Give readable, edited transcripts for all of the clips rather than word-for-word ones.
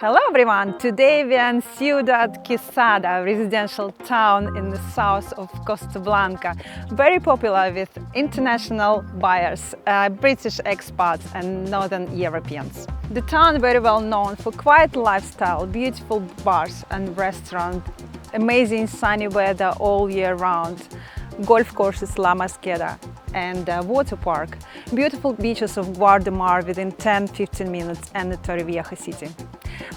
Hello everyone! Today we are in Ciudad Quesada, a residential town in the south of Costa Blanca, very popular with international buyers, British expats and Northern Europeans. The town is very well known for quiet lifestyle, beautiful bars and restaurants, amazing sunny weather all year round, golf courses La Masqueda and water park, beautiful beaches of Guardamar within 10-15 minutes and the Torrevieja city.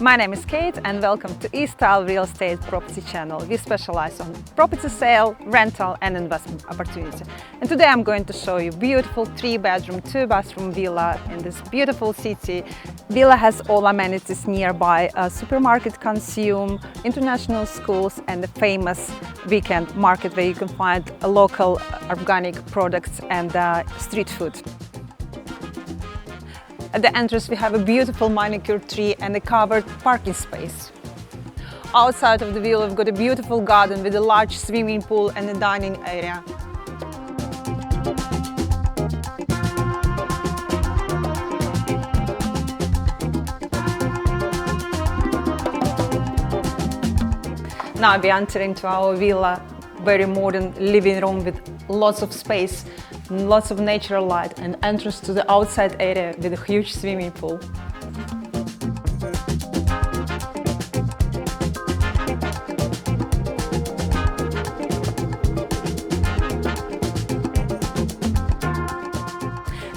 My name is Kate and welcome to EStyle Real Estate Property channel. We specialize on property sale, rental and investment opportunity. And today I'm going to show you beautiful 3-bedroom, 2-bathroom villa in this beautiful city. Villa has all amenities nearby, a supermarket consume, international schools and the famous weekend market where you can find local organic products and street food. At the entrance we have a beautiful manicured tree and a covered parking space. Outside of the villa we've got a beautiful garden with a large swimming pool and a dining area. Now we enter into our villa, very modern living room with lots of space, lots of natural light and entrance to the outside area with a huge swimming pool.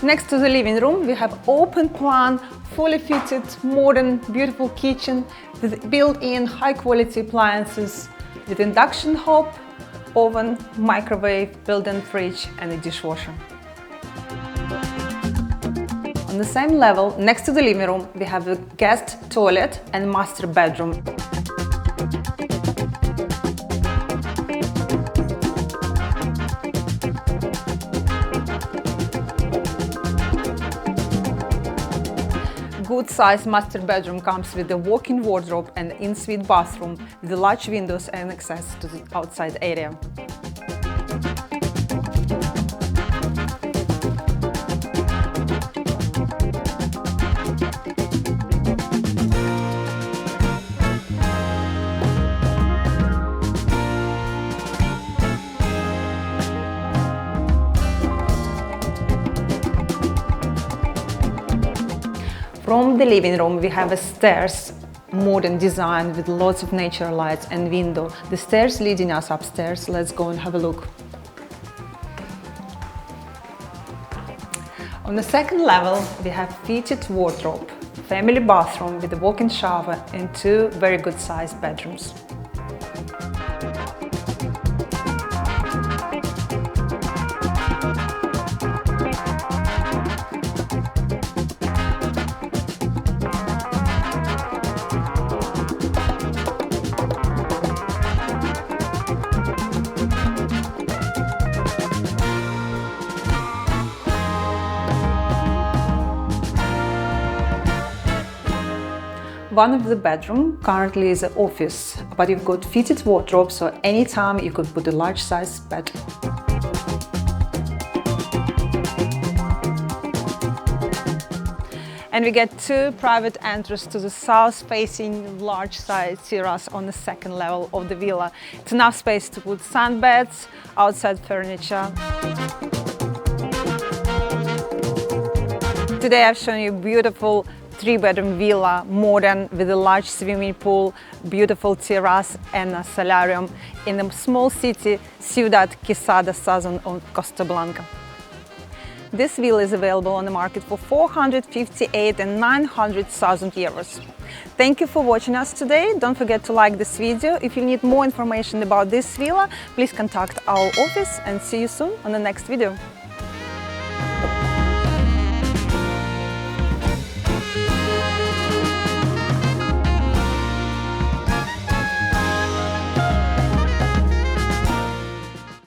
Next to the living room we have open plan, fully fitted, modern, beautiful kitchen with built-in high-quality appliances with induction hob, oven, microwave, built-in fridge and a dishwasher. On the same level, next to the living room, we have a guest toilet and master bedroom. Good size master bedroom comes with a walk-in wardrobe and in-suite bathroom with large windows and access to the outside area. From the living room we have a stairs, modern design with lots of natural lights and window. The stairs leading us upstairs. Let's go and have a look. On the second level we have fitted wardrobe, family bathroom with a walk-in shower and 2 very good sized bedrooms. One of the bedroom currently is an office, but you've got fitted wardrobe, so anytime you could put a large size bed. And we get 2 private entrances to the south-facing large size terrace on the second level of the villa. It's enough space to put sunbeds, outside furniture. Today I've shown you beautiful 3-bedroom villa, modern, with a large swimming pool, beautiful terrace and a solarium in a small city, Ciudad Quesada, southern of Costa Blanca. This villa is available on the market for 458 and 900,000 euros. Thank you for watching us today. Don't forget to like this video. If you need more information about this villa, please contact our office and see you soon on the next video.